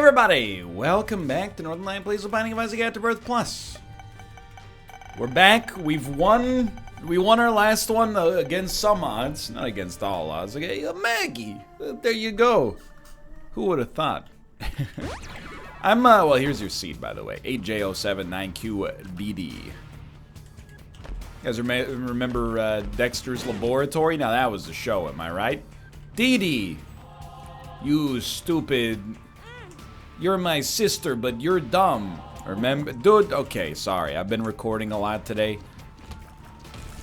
everybody, welcome back to Northernlion Plays the Binding of Isaac Afterbirth Plus. We're back. We won our last one against some odds, not against all odds. Okay, Maggie, there you go. Who would have thought? Well, here's your seed, by the way. 8J079QBD. You guys remember Dexter's Laboratory? Now that was the show, am I right? Dee, you stupid. You're my sister, but you're dumb. Remember? Dude, okay, sorry. I've been recording a lot today.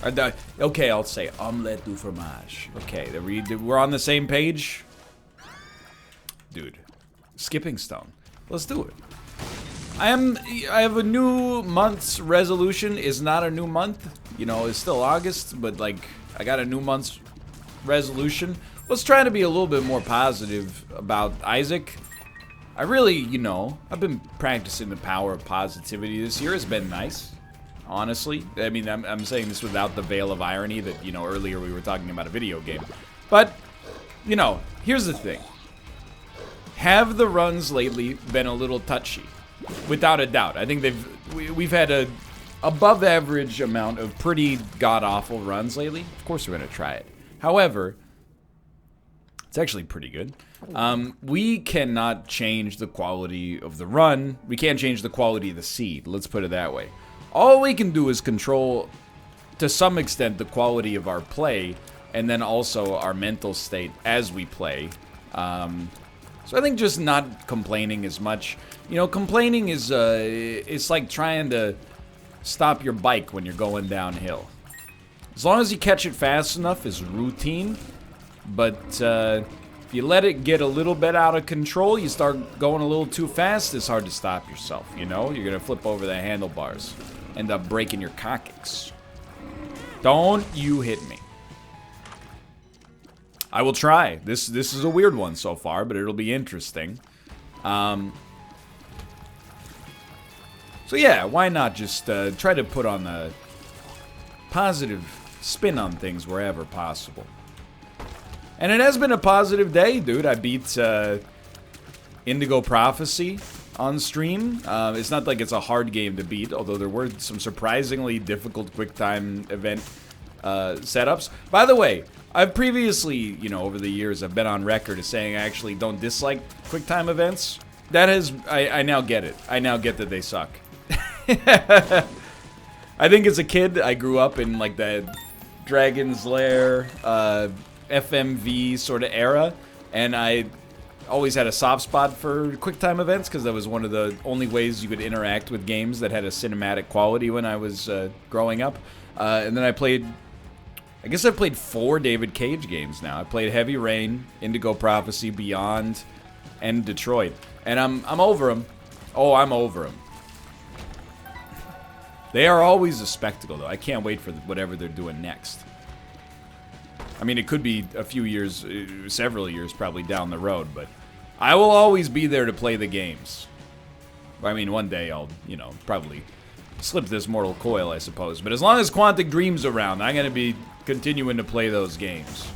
Okay, I'll say omelette du fromage. Okay, we're on the same page? Dude, skipping stone. Let's do it. I have a new month's resolution. It's not a new month. You know, it's still August, but like, I got a new month's resolution. Let's try to be a little bit more positive about Isaac. I really, you know, I've been practicing the power of positivity this year. It's been nice, honestly. I mean, I'm saying this without the veil of irony that, you know, earlier we were talking about a video game. But, you know, here's the thing. Have the runs lately been a little touchy? Without a doubt. I think we've had a above average amount of pretty god-awful runs lately. Of course we're going to try it. However, it's actually pretty good. We cannot change the quality of the run. We can't change the quality of the seed. Let's put it that way. All we can do is control, to some extent, the quality of our play, and then also our mental state as we play. So I think just not complaining as much. You know, complaining is, it's like trying to stop your bike when you're going downhill. As long as you catch it fast enough is routine, but if you let it get a little bit out of control, you start going a little too fast, it's hard to stop yourself, you know? You're gonna flip over the handlebars, end up breaking your coccyx. Don't you hit me. I will try. This is a weird one so far, but it'll be interesting. So yeah, why not just try to put on a positive spin on things wherever possible. And it has been a positive day, dude. I beat Indigo Prophecy on stream. It's not like it's a hard game to beat, although there were some surprisingly difficult QuickTime event setups. By the way, I've previously, you know, over the years, I've been on record as saying I actually don't dislike QuickTime events. That is, I now get it. I now get that they suck. I think as a kid, I grew up in like the Dragon's Lair, FMV sort of era, and I always had a soft spot for QuickTime events because that was one of the only ways you could interact with games that had a cinematic quality when I was growing up. And then I guess I've played 4 David Cage games now. I played Heavy Rain, Indigo Prophecy, Beyond, and Detroit. And I'm over them. Oh, I'm over them. They are always a spectacle, though. I can't wait for whatever they're doing next. I mean, it could be a few years, several years probably down the road, but I will always be there to play the games. I mean, one day I'll, you know, probably slip this mortal coil, I suppose. But as long as Quantic Dream's around, I'm going to be continuing to play those games.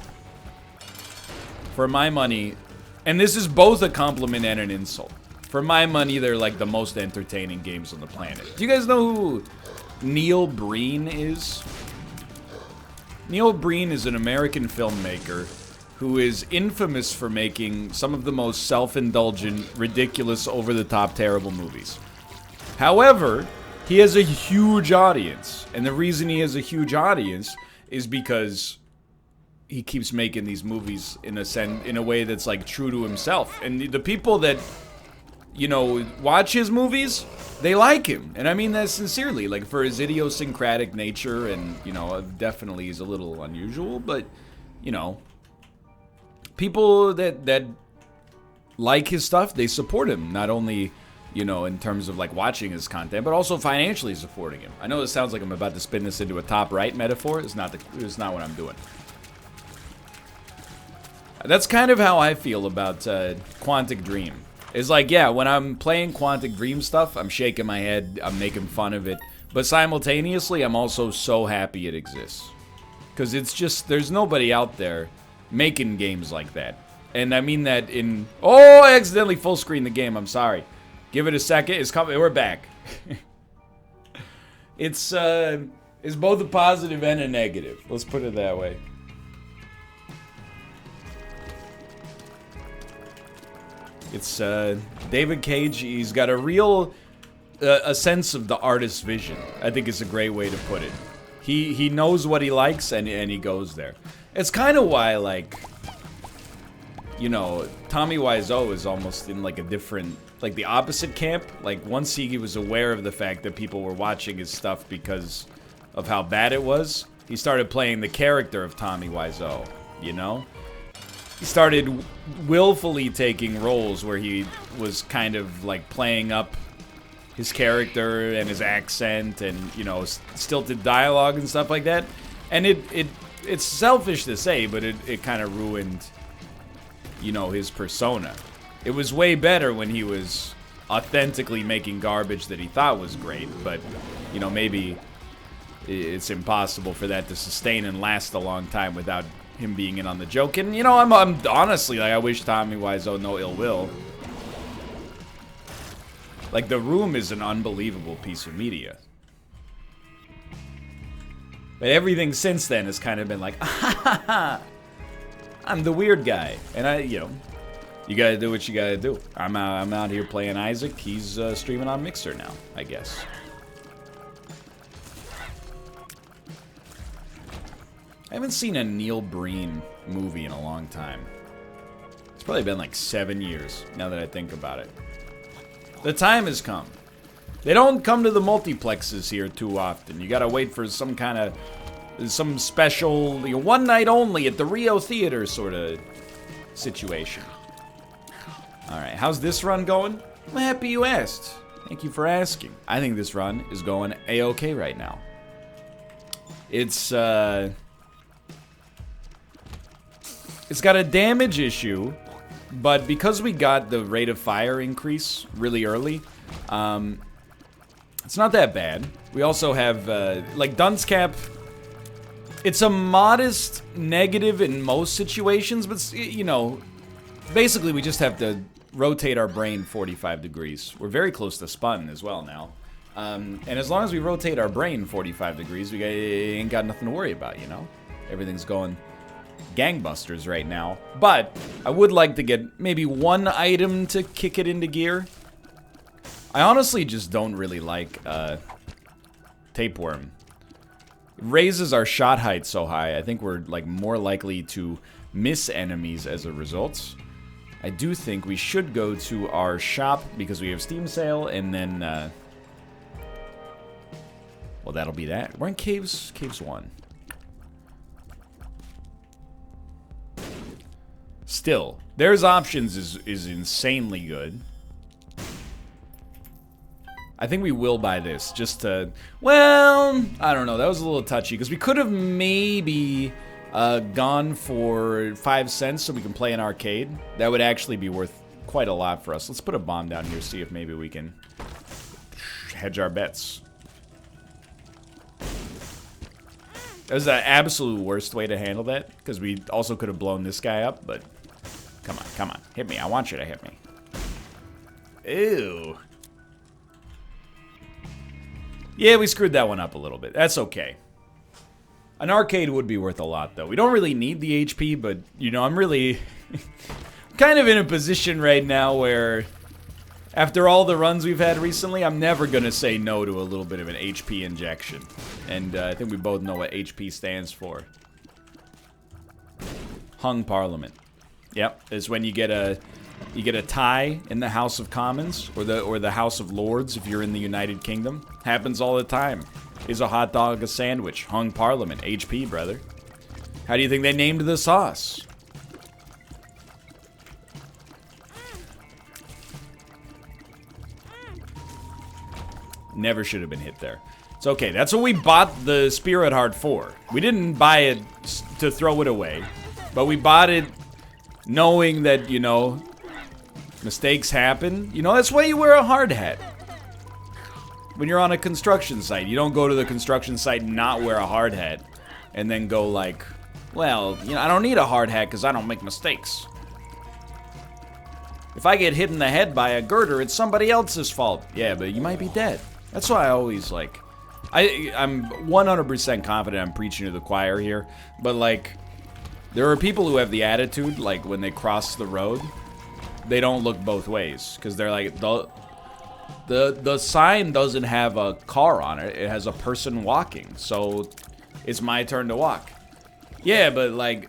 For my money, and this is both a compliment and an insult. For my money, they're like the most entertaining games on the planet. Do you guys know who Neil Breen is? Neil Breen is an American filmmaker who is infamous for making some of the most self-indulgent, ridiculous, over-the-top, terrible movies. However, he has a huge audience, and the reason he has a huge audience is because he keeps making these movies in a way that's like true to himself. And the people that, you know, watch his movies, they like him. And I mean that sincerely, like for his idiosyncratic nature, and, you know, definitely he's a little unusual, but, you know, people that like his stuff, they support him, not only, you know, in terms of like watching his content, but also financially supporting him. I know this sounds like I'm about to spin this into a top right metaphor. It's not what I'm doing. That's kind of how I feel about Quantic Dream. It's like, yeah, when I'm playing Quantic Dream stuff, I'm shaking my head, I'm making fun of it. But simultaneously, I'm also so happy it exists. Because it's just, there's nobody out there making games like that. And I mean that in... Oh, I accidentally full screen the game. I'm sorry. Give it a second. It's coming. We're back. It's both a positive and a negative. Let's put it that way. It's David Cage. He's got a real a sense of the artist's vision. I think it's a great way to put it. He knows what he likes and he goes there. It's kind of why, like, you know, Tommy Wiseau is almost in like a different, like the opposite camp. Like once he was aware of the fact that people were watching his stuff because of how bad it was, he started playing the character of Tommy Wiseau, you know? He started willfully taking roles where he was kind of like playing up his character and his accent and, you know, stilted dialogue and stuff like that. And it's selfish to say, but it kind of ruined, you know, his persona. It was way better when he was authentically making garbage that he thought was great, but, you know, maybe it's impossible for that to sustain and last a long time without him being in on the joke. And, you know, I'm honestly, like, I wish Tommy Wiseau no ill will. Like, The Room is an unbelievable piece of media. But everything since then has kind of been like, I'm the weird guy. And you know, you gotta do what you gotta do. I'm out here playing Isaac. He's streaming on Mixer now, I guess. I haven't seen a Neil Breen movie in a long time. It's probably been like 7 years, now that I think about it. The time has come. They don't come to the multiplexes here too often. You gotta wait for some kind of, some special, you know, one night only at the Rio Theater sort of situation. Alright, how's this run going? I'm happy you asked. Thank you for asking. I think this run is going A-okay right now. It's got a damage issue, but because we got the rate of fire increase really early, it's not that bad. We also have, like, Dunce Cap. It's a modest negative in most situations, but, you know, basically we just have to rotate our brain 45 degrees. We're very close to spun as well now. And as long as we rotate our brain 45 degrees, we ain't got nothing to worry about, you know? Everything's going gangbusters right now. But I would like to get maybe one item to kick it into gear. I honestly just don't really like Tapeworm. It raises our shot height so high. I think we're like more likely to miss enemies as a result. I do think we should go to our shop because we have Steam sale, and then well, that'll be that. We're in Caves 1. Still, there's options is insanely good. I think we will buy this just to, well, I don't know. That was a little touchy because we could have maybe gone for 5 cents so we can play an arcade. That would actually be worth quite a lot for us. Let's put a bomb down here, see if maybe we can hedge our bets. That was the absolute worst way to handle that because we also could have blown this guy up, but come on, hit me. I want you to hit me. Ew. Yeah, we screwed that one up a little bit. That's okay. An arcade would be worth a lot, though. We don't really need the HP, but, you know, I'm really kind of in a position right now where, after all the runs we've had recently, I'm never going to say no to a little bit of an HP injection. And I think we both know what HP stands for. Hung Parliament. Yep, it's when you get a tie in the House of Commons or the House of Lords if you're in the United Kingdom. Happens all the time. Is a hot dog a sandwich? Hung Parliament. HP, brother. How do you think they named the sauce? Never should have been hit there. It's okay. That's what we bought the Spirit Heart for. We didn't buy it to throw it away, but we bought it knowing that, you know, mistakes happen. You know, that's why you wear a hard hat. When you're on a construction site, you don't go to the construction site and not wear a hard hat and then go like, well, you know, I don't need a hard hat because I don't make mistakes. If I get hit in the head by a girder, it's somebody else's fault. Yeah, but you might be dead. That's why I always, like... I'm 100% confident I'm preaching to the choir here, but, like, there are people who have the attitude, like, when they cross the road, they don't look both ways, because they're like, the sign doesn't have a car on it, it has a person walking, so it's my turn to walk. Yeah, but, like...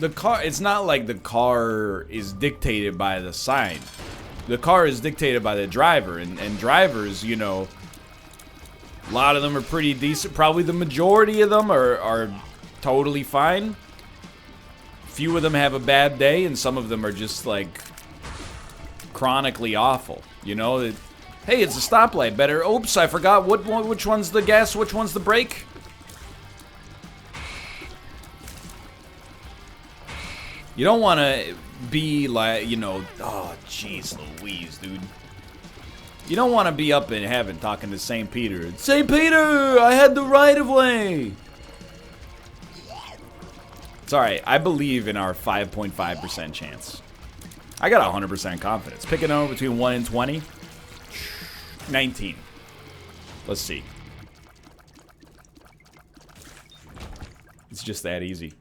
The car, it's not like the car is dictated by the sign. The car is dictated by the driver, and drivers, you know, a lot of them are pretty decent. Probably the majority of them are totally fine. Few of them have a bad day, and some of them are just, like, chronically awful. You know, hey, it's a stoplight, better, oops, I forgot which one's the gas, which one's the brake. You don't want to be like, you know, oh, jeez Louise, dude. You don't want to be up in heaven talking to St. Peter. St. Peter, I had the right of way. It's alright, I believe in our 5.5% chance. I got 100% confidence. Pick a number between 1 and 20. 19. Let's see. It's just that easy.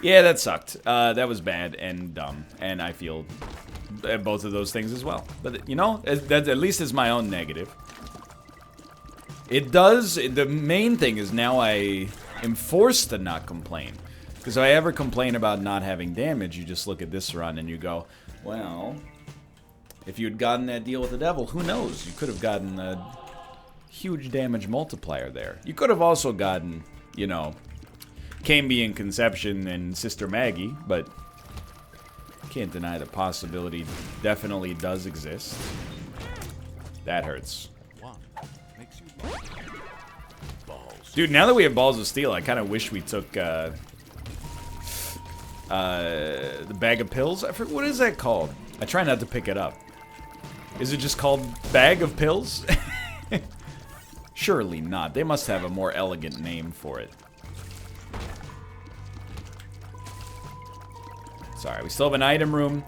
Yeah, that sucked. That was bad and dumb, and I feel both of those things as well. But, you know, that at least is my own negative. It does, the main thing is now I am forced to not complain. Because if I ever complain about not having damage, you just look at this run and you go, well, if you had gotten that deal with the devil, who knows? You could have gotten a huge damage multiplier there. You could have also gotten, you know, Cambion Conception and Sister Maggie, but can't deny the possibility definitely does exist. That hurts. Dude, now that we have Balls of Steel, I kind of wish we took the bag of pills. I forget, what is that called? I try not to pick it up. Is it just called bag of pills? Surely not. They must have a more elegant name for it. Sorry, we still have an item room.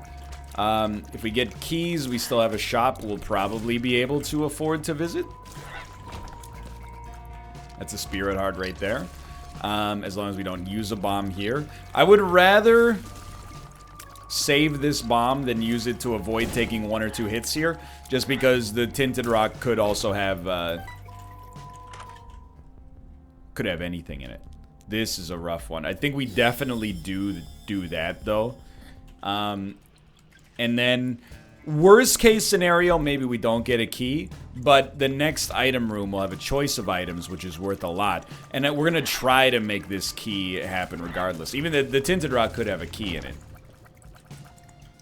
If we get keys, we still have a shop we'll probably be able to afford to visit. That's a spirit heart right there. As long as we don't use a bomb here. I would rather save this bomb than use it to avoid taking 1 or 2 hits here. Just because the Tinted Rock could also have... could have anything in it. This is a rough one. I think we definitely do that, though. And then, worst case scenario, maybe we don't get a key, but the next item room will have a choice of items, which is worth a lot. And we're going to try to make this key happen regardless. Even the Tinted Rock could have a key in it.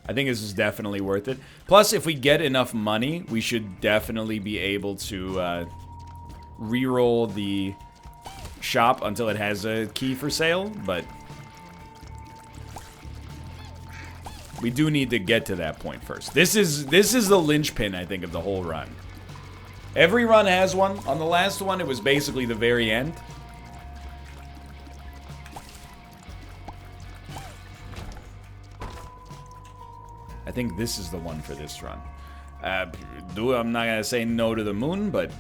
I think this is definitely worth it. Plus, if we get enough money, we should definitely be able to reroll the shop until it has a key for sale, but we do need to get to that point first. This is the linchpin, I think, of the whole run. Every run has one. On the last one, it was basically the very end. I think this is the one for this run. I'm not gonna say no to the moon, but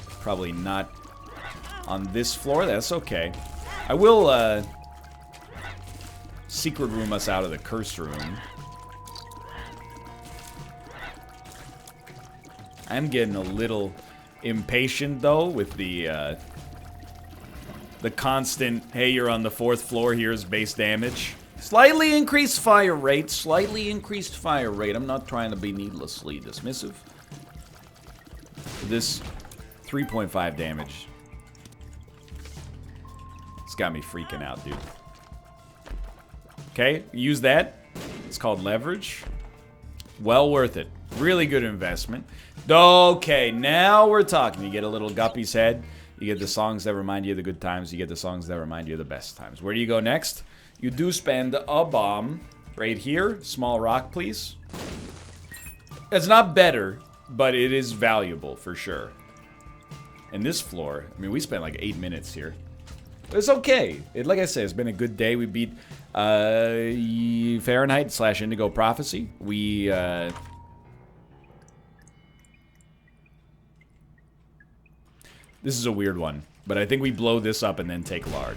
probably not on this floor. That's okay. I will secret room us out of the curse room. I'm getting a little impatient though with the constant, hey, you're on the 4th floor, here's base damage. Slightly increased fire rate, slightly increased fire rate. I'm not trying to be needlessly dismissive. This 3.5 damage. It's got me freaking out, dude. Okay, use that. It's called leverage. Well worth it. Really good investment. Okay, now we're talking. You get a little Guppy's head. You get the songs that remind you of the good times. You get the songs that remind you of the best times. Where do you go next? You do spend a bomb right here. Small rock, please. It's not better, but it is valuable for sure. And this floor, I mean, we spent like 8 minutes here. It's okay. Like I said, it's been a good day. We beat Fahrenheit/Indigo Prophecy. We, this is a weird one, but I think we blow this up and then take Lard.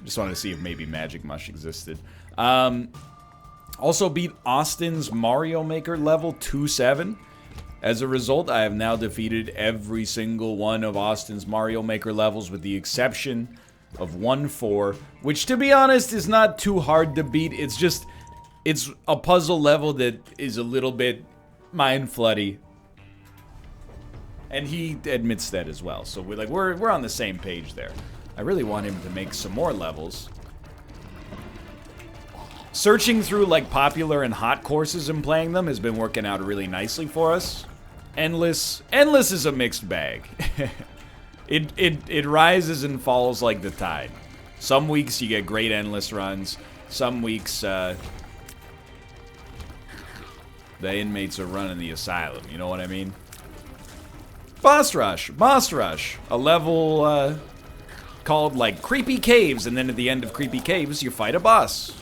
Just wanted to see if maybe Magic Mush existed. Also beat Austin's Mario Maker level 2-7. As a result, I have now defeated every single one of Austin's Mario Maker levels with the exception of 1-4, which to be honest is not too hard to beat. It's just, it's a puzzle level that is a little bit mind floody. And he admits that as well. So we're on the same page there. I really want him to make some more levels. Searching through like popular and hot courses and playing them has been working out really nicely for us. Endless is a mixed bag. It rises and falls like the tide. Some weeks you get great Endless runs. Some weeks the inmates are running the asylum. You know what I mean? Boss Rush. A level called like Creepy Caves, and then at the end of Creepy Caves you fight a boss.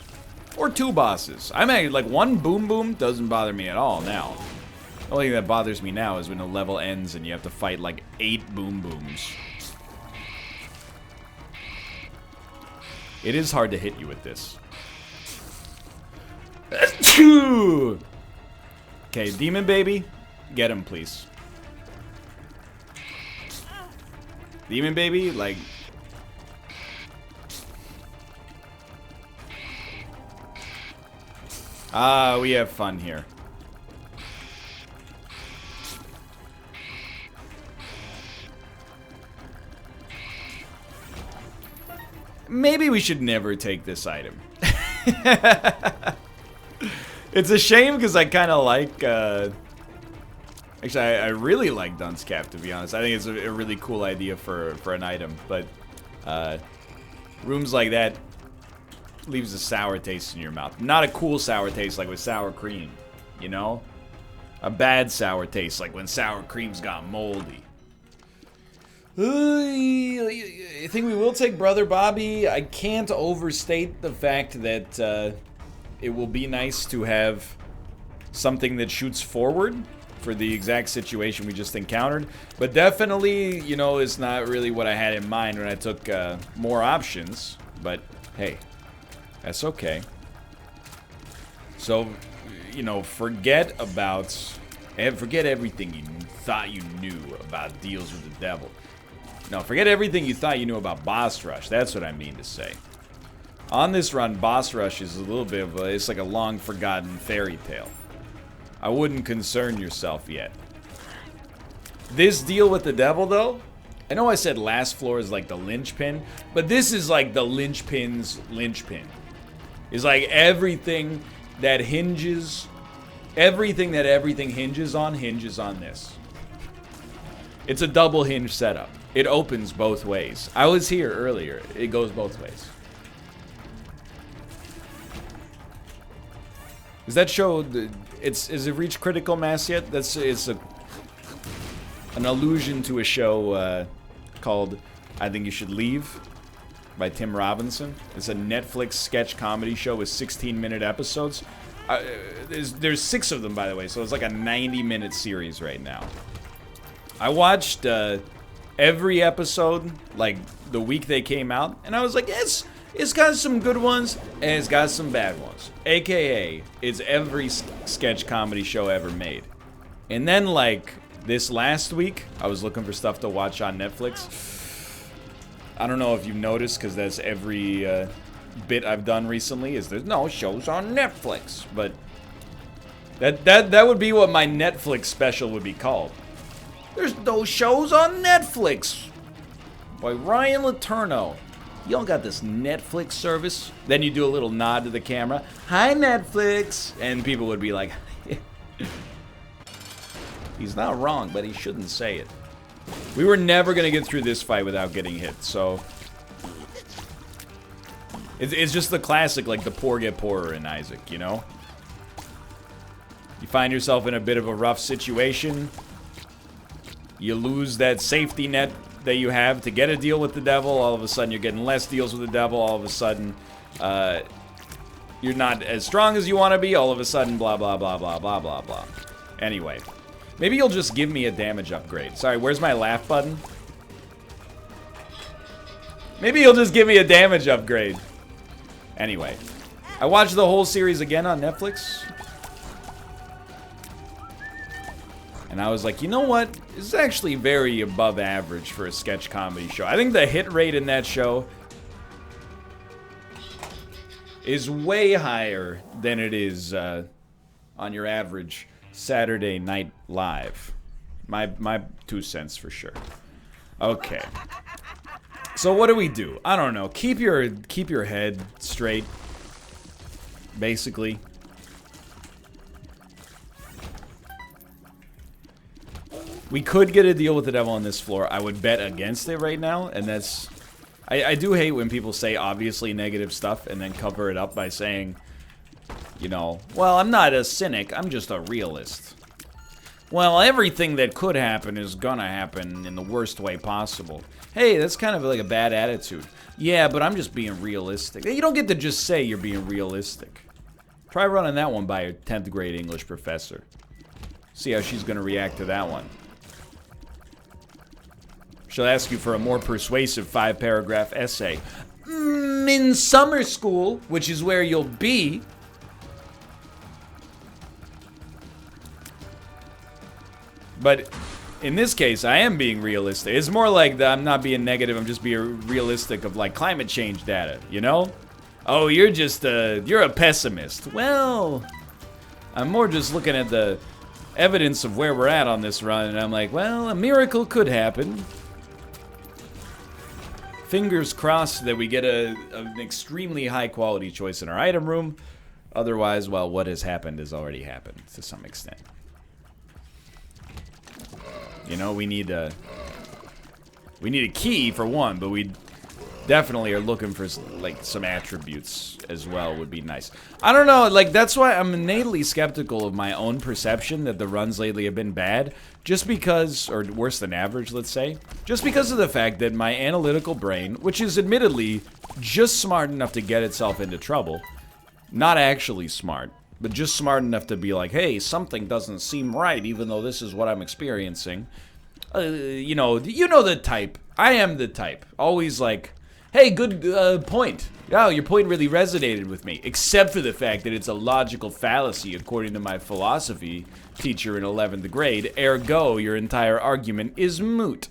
Or 2 bosses. I mean, like 1 Boom Boom doesn't bother me at all now. The only thing that bothers me now is when a level ends and you have to fight like 8 Boom Booms. It is hard to hit you with this. Okay, Demon Baby, get him, please. Demon Baby, like... we have fun here. Maybe we should never take this item. It's a shame because I kind of like, actually, I really like Dunce Cap, to be honest. I think it's a really cool idea for an item, but rooms like that leaves a sour taste in your mouth. Not a cool sour taste like with sour cream, you know? A bad sour taste like when sour cream's got moldy. I think we will take Brother Bobby. I can't overstate the fact that it will be nice to have something that shoots forward for the exact situation we just encountered. But definitely, you know, it's not really what I had in mind when I took more options. But hey, that's okay. So, you know, forget everything you thought you knew about deals with the devil. No, forget everything you thought you knew about Boss Rush. That's what I mean to say. On this run, Boss Rush is a little bit of it's like a long-forgotten fairy tale. I wouldn't concern yourself yet. This deal with the devil, though, I know I said last floor is like the linchpin, but this is like the linchpin's linchpin. It's like everything that hinges, everything hinges on this. It's a double hinge setup. It opens both ways. I was here earlier. It goes both ways. Does that show? Is it reached critical mass yet? It's an allusion to a show called "I Think You Should Leave" by Tim Robinson. It's a Netflix sketch comedy show with 16-minute episodes. There's 6 of them, by the way, so it's like a 90-minute series right now. I watched every episode like the week they came out, and I was like, it's got some good ones and it's got some bad ones. AKA, it's every sketch comedy show ever made. And then like this last week, I was looking for stuff to watch on Netflix. I don't know if you've noticed, because that's every bit I've done recently, is there's no shows on Netflix. But that would be what my Netflix special would be called. There's no shows on Netflix by Ryan Letourneau. Y'all got this Netflix service? Then you do a little nod to the camera. Hi, Netflix. And people would be like, he's not wrong, but he shouldn't say it. We were never going to get through this fight without getting hit, so... It's just the classic, like, the poor get poorer in Isaac, you know? You find yourself in a bit of a rough situation. You lose that safety net that you have to get a deal with the devil. All of a sudden, you're getting less deals with the devil. All of a sudden, You're not as strong as you want to be, all of a sudden, blah, blah, blah, blah, blah, blah, blah. Anyway. Maybe you'll just give me a damage upgrade. Sorry, where's my laugh button? Maybe you'll just give me a damage upgrade. Anyway. I watched the whole series again on Netflix. And I was like, you know what? This is actually very above average for a sketch comedy show. I think the hit rate in that show is way higher than it is on your average Saturday Night Live. My 2 cents for sure. Okay. So what do we do? I don't know. Keep your head straight. Basically. We could get a deal with the devil on this floor. I would bet against it right now, and that's... I do hate when people say obviously negative stuff and then cover it up by saying, you know, well, I'm not a cynic, I'm just a realist. Well, everything that could happen is gonna happen in the worst way possible. Hey, that's kind of like a bad attitude. Yeah, but I'm just being realistic. You don't get to just say you're being realistic. Try running that one by your 10th grade English professor. See how she's gonna react to that one. She'll ask you for a more persuasive 5-paragraph essay. In summer school, which is where you'll be. But in this case, I am being realistic. It's more like I'm not being negative, I'm just being realistic of like climate change data, you know? Oh, you're a pessimist. Well, I'm more just looking at the evidence of where we're at on this run, and I'm like, well, a miracle could happen. Fingers crossed that we get an extremely high quality choice in our item room. Otherwise, well, what has happened has already happened to some extent. You know, we need a key for one, but we definitely are looking for like some attributes as well would be nice. I don't know, like that's why I'm innately skeptical of my own perception that the runs lately have been bad, just because, or worse than average, let's say, just because of the fact that my analytical brain, which is admittedly just smart enough to get itself into trouble, not actually smart, but just smart enough to be like, hey, something doesn't seem right even though this is what I'm experiencing. You know the type. I am the type. Always like, hey, good point. Oh, your point really resonated with me. Except for the fact that it's a logical fallacy according to my philosophy teacher in 11th grade. Ergo, your entire argument is moot.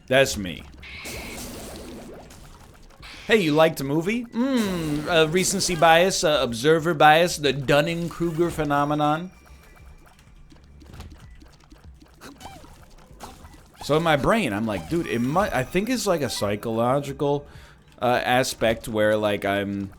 That's me. Hey, you liked a movie? Recency bias, observer bias, the Dunning-Kruger phenomenon. So in my brain, I'm like, dude, I think it's like a psychological aspect where like I'm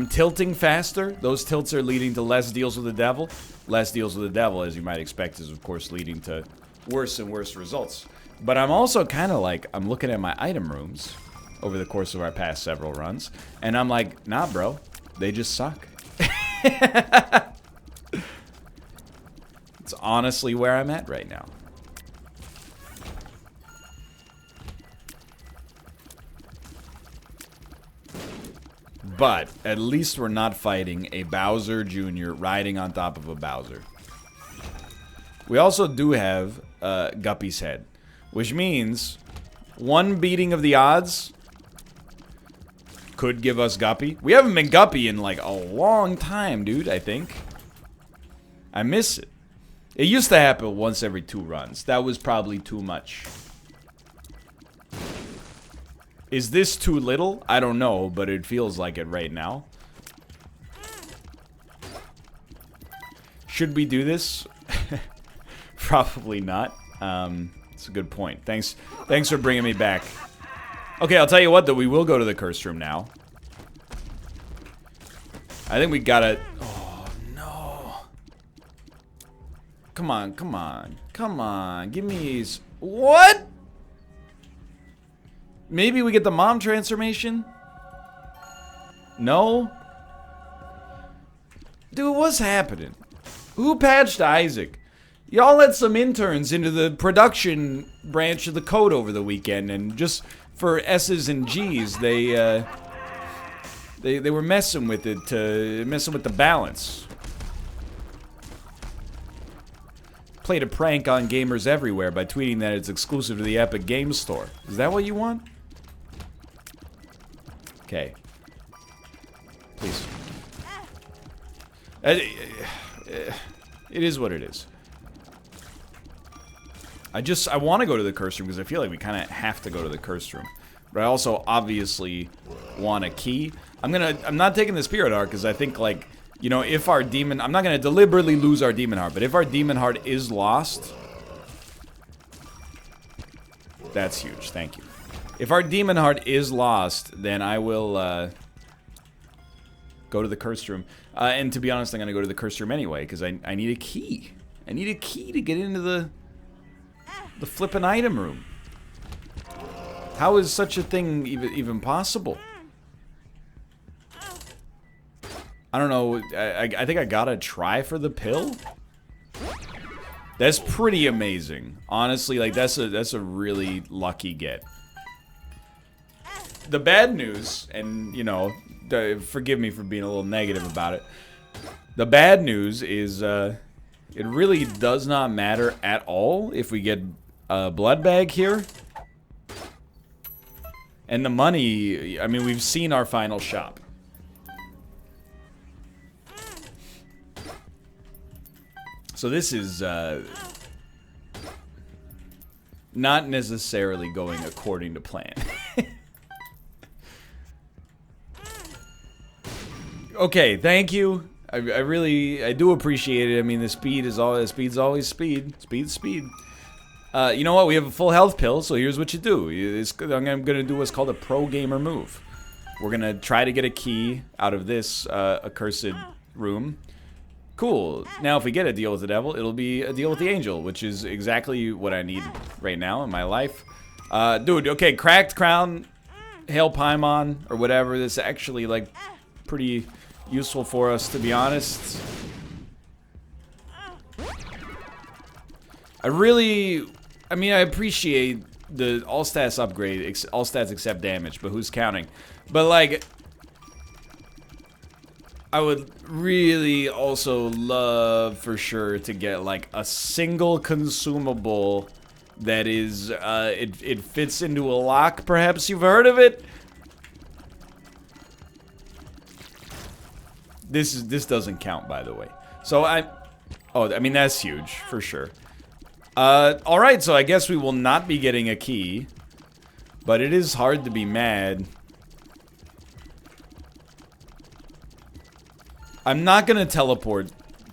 tilting faster. Those tilts are leading to less deals with the devil. Less deals with the devil, as you might expect, is of course leading to worse and worse results. But I'm also kind of like, I'm looking at my item rooms over the course of our past several runs, and I'm like, nah, bro, they just suck. It's honestly where I'm at right now. But at least we're not fighting a Bowser Jr. riding on top of a Bowser. We also do have Guppy's head, which means one beating of the odds could give us Guppy. We haven't been Guppy in like a long time, dude, I think. I miss it. It used to happen once every 2 runs. That was probably too much. Is this too little? I don't know, but it feels like it right now. Should we do this? Probably not. It's a good point. Thanks for bringing me back. Okay, I'll tell you what, though. We will go to the curse room now. I think we gotta... Oh, no. Come on, come on. Come on. Give me these... What? Maybe we get the mom transformation? No? Dude, what's happening? Who patched Isaac? Y'all let some interns into the production branch of the code over the weekend, and just for S's and G's, they They were messing with it, messing with the balance. Played a prank on gamers everywhere by tweeting that it's exclusive to the Epic Games Store. Is that what you want? Okay. Please. It is what it is. I want to go to the curse room because I feel like we kind of have to go to the curse room. But I also obviously want a key. I'm not taking the Spirit Heart because I think, like, you know, if our demon... I'm not going to deliberately lose our demon heart, but if our demon heart is lost... That's huge, thank you. If our demon heart is lost, then I will go to the curse room. And to be honest, I'm going to go to the curse room anyway, because I need a key. I need a key to get into the flippin' item room. How is such a thing even possible? I don't know. I think I gotta try for the pill. That's pretty amazing. Honestly, like that's a really lucky get. The bad news, and you know, forgive me for being a little negative about it. The bad news is it really does not matter at all if we get a blood bag here. And the money, I mean, we've seen our final shop. So this is not necessarily going according to plan. Okay, thank you. I do appreciate it. I mean, the speed's always speed. Speed. You know what? We have a full health pill, so here's what you do. I'm gonna do what's called a pro gamer move. We're gonna try to get a key out of this accursed room. Cool. Now, if we get a deal with the devil, it'll be a deal with the angel, which is exactly what I need right now in my life. Dude, okay, cracked crown, hail Paimon, or whatever. This is actually, like, pretty useful for us, to be honest. I mean, I appreciate the all stats upgrade, all stats except damage, but who's counting? But, like, I would really also love for sure to get like a single consumable that is it fits into a lock. Perhaps you've heard of it. This doesn't count, by the way. So I mean that's huge for sure. All right, so I guess we will not be getting a key, but it is hard to be mad. I'm not gonna teleport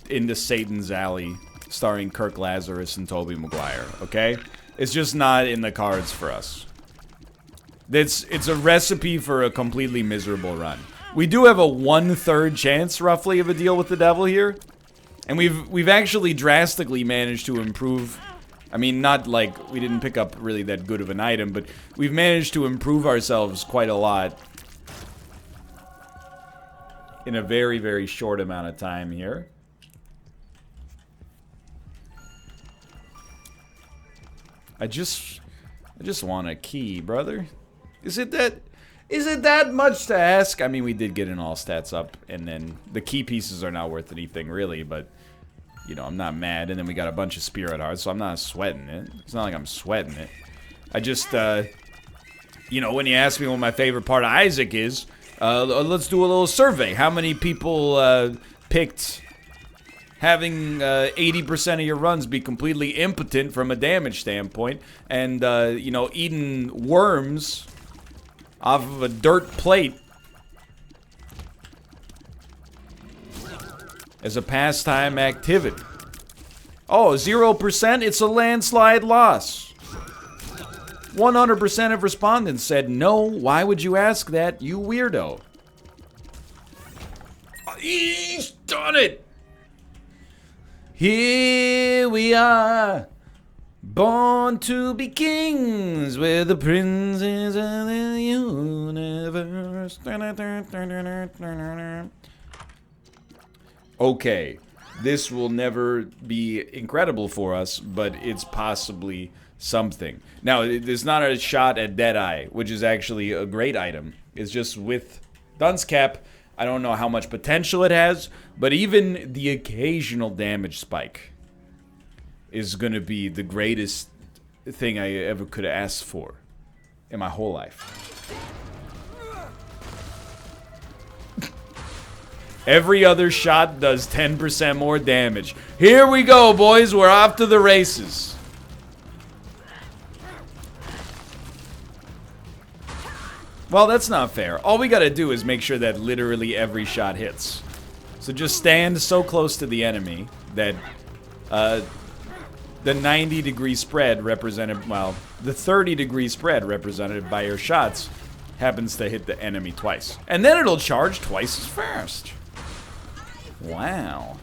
into Satan's Alley starring Kirk Lazarus and Tobey Maguire, okay? It's just not in the cards for us. It's a recipe for a completely miserable run. We do have a 1/3 chance, roughly, of a deal with the devil here. And we've actually drastically managed to improve. I mean, not like we didn't pick up really that good of an item, but we've managed to improve ourselves quite a lot in a very, very short amount of time here. I just want a key, brother. Is it that much to ask? I mean, we did get an all stats up, and then the key pieces are not worth anything, really, but, you know, I'm not mad. And then we got a bunch of spirit hearts, so I'm not sweating it. It's not like I'm sweating it. I just, you know, when you ask me what my favorite part of Isaac is, let's do a little survey. How many people picked having 80% of your runs be completely impotent from a damage standpoint, and, you know, eating worms off of a dirt plate as a pastime activity? Oh, 0%? It's a landslide loss. 100% of respondents said, no, why would you ask that, you weirdo? He's done it! Here we are, born to be kings, we're the princes of the universe. Okay, this will never be incredible for us, but it's possibly something. Now, there's not a shot at Deadeye, which is actually a great item. It's just with Dunce Cap, I don't know how much potential it has, but even the occasional damage spike is going to be the greatest thing I ever could have asked for in my whole life. Every other shot does 10% more damage. Here we go, boys. We're off to the races. Well, that's not fair. All we gotta do is make sure that literally every shot hits. So just stand so close to the enemy that the 90-degree spread represented, well, the 30-degree spread represented by your shots happens to hit the enemy twice. And then it'll charge twice as fast. Wow.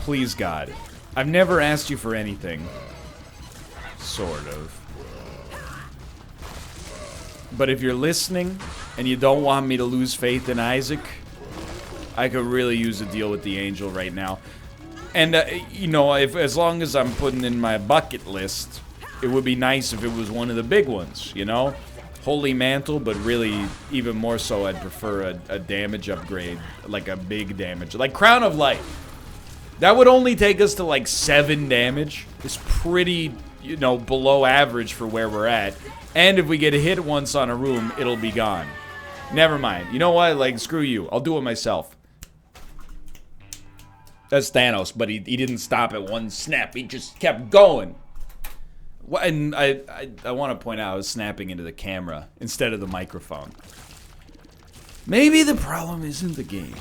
Please, God. I've never asked you for anything. Sort of. But if you're listening and you don't want me to lose faith in Isaac, I could really use a deal with the angel right now. And, you know, as long as I'm putting in my bucket list, it would be nice if it was one of the big ones, you know? Holy Mantle, but really, even more so, I'd prefer a damage upgrade. Like a big damage. Like Crown of Light. That would only take us to like 7 damage. It's pretty, you know, below average for where we're at. And if we get hit once on a room, it'll be gone. Never mind. You know what? Like, screw you. I'll do it myself. That's Thanos, but he didn't stop at one snap. He just kept going. And I want to point out I was snapping into the camera instead of the microphone. Maybe the problem isn't the game.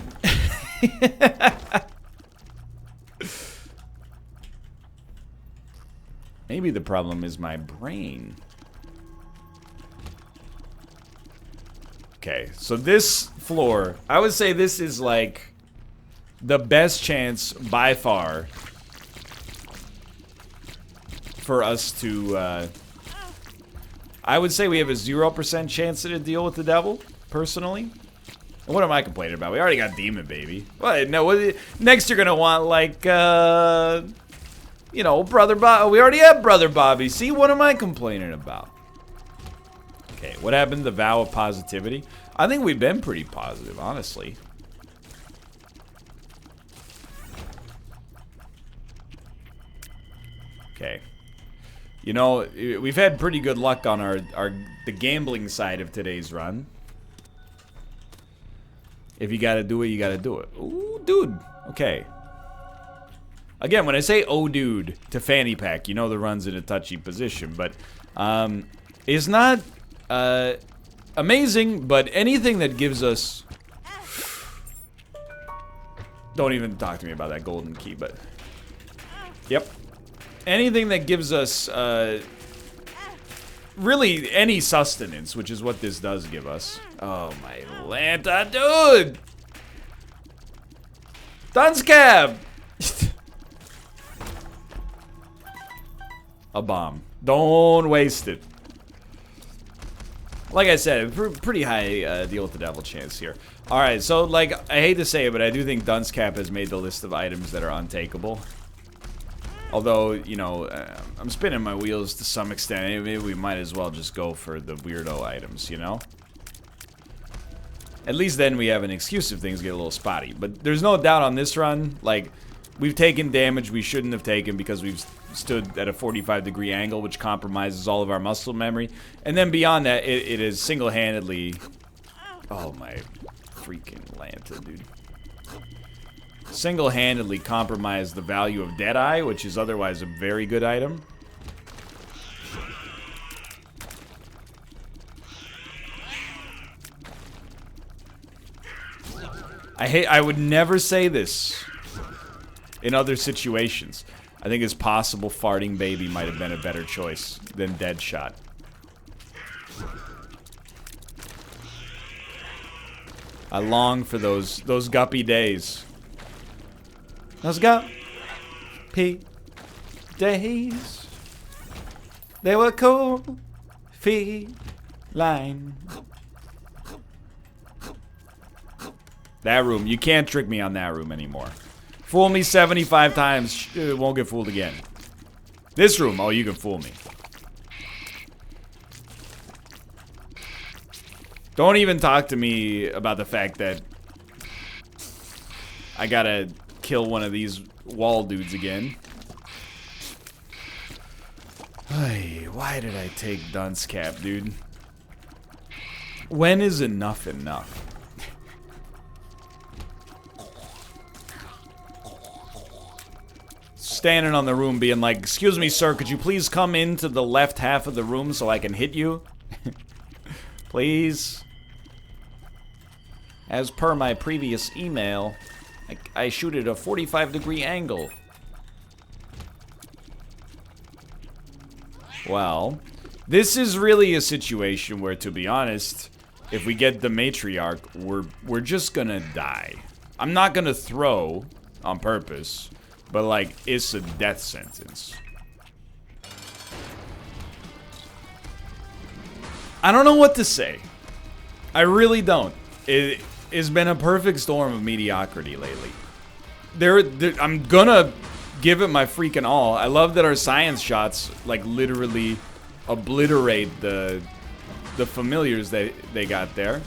Maybe the problem is my brain. Okay, so this floor, I would say this is like the best chance by far for us to, I would say we have a 0% chance to deal with the devil, personally. And what am I complaining about? We already got Demon Baby. What? No, next you're gonna want like, you know, Brother Bob. We already have Brother Bobby. See, what am I complaining about? Okay, what happened to the vow of positivity? I think we've been pretty positive, honestly. Okay. You know, we've had pretty good luck on the gambling side of today's run. If you gotta do it, you gotta do it. Ooh, dude. Okay. Again, when I say "oh, dude" to fanny pack, you know the run's in a touchy position, but it's not amazing. But anything that gives us, don't even talk to me about that golden key. But yep, anything that gives us really any sustenance, which is what this does give us. Oh my Lanta, dude! Dunce Cab! A bomb. Don't waste it. Like I said, pretty high deal with the devil chance here. Alright, so like, I hate to say it, but I do think Dunce Cap has made the list of items that are untakeable. Although, you know, I'm spinning my wheels to some extent. Maybe we might as well just go for the weirdo items, you know? At least then we have an excuse if things get a little spotty. But there's no doubt on this run, like, we've taken damage we shouldn't have taken because we've stood at a 45-degree angle, which compromises all of our muscle memory. And then beyond that, it is single-handedly... Oh my freaking Lanta, dude. Single-handedly compromised the value of Deadeye, which is otherwise a very good item. I would never say this in other situations. I think it's possible Farting Baby might have been a better choice than Deadshot. I long for those guppy days. Those guppy days. They were cool feline. That room, you can't trick me on that room anymore. Fool me 75 times, it won't get fooled again. This room, oh, you can fool me. Don't even talk to me about the fact that I gotta kill one of these wall dudes again. Ay, why did I take Dunce Cap, dude? When is enough enough? Standing on the room being like, excuse me, sir, could you please come into the left half of the room so I can hit you? Please. As per my previous email, I shoot at a 45-degree angle. Well, this is really a situation where, to be honest, if we get the matriarch, we're just gonna die. I'm not gonna throw on purpose, but like, it's a death sentence. I don't know what to say. I really don't. It has been a perfect storm of mediocrity lately. I'm gonna give it my freaking all. I love that our science shots like literally obliterate the familiars they got there.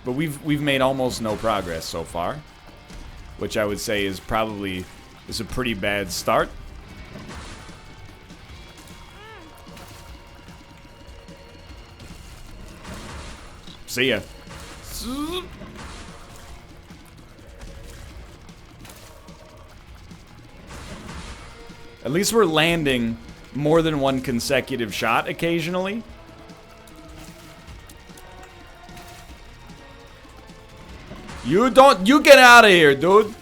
But we've made almost no progress so far, which I would say is probably a pretty bad start. See ya. At least we're landing more than one consecutive shot occasionally. You get out of here, dude.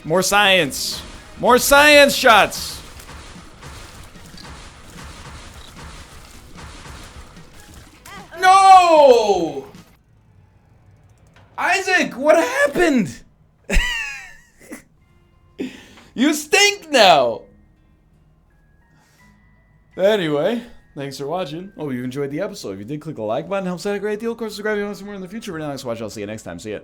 More science. More science shots. No! Isaac, what happened? You stink now! Anyway, thanks for watching. Hope you enjoyed the episode. If you did, click the like button. Helps out a great deal. Of course, subscribe if you want to see more in the future. For now, thanks for watching. I'll see you next time. See ya.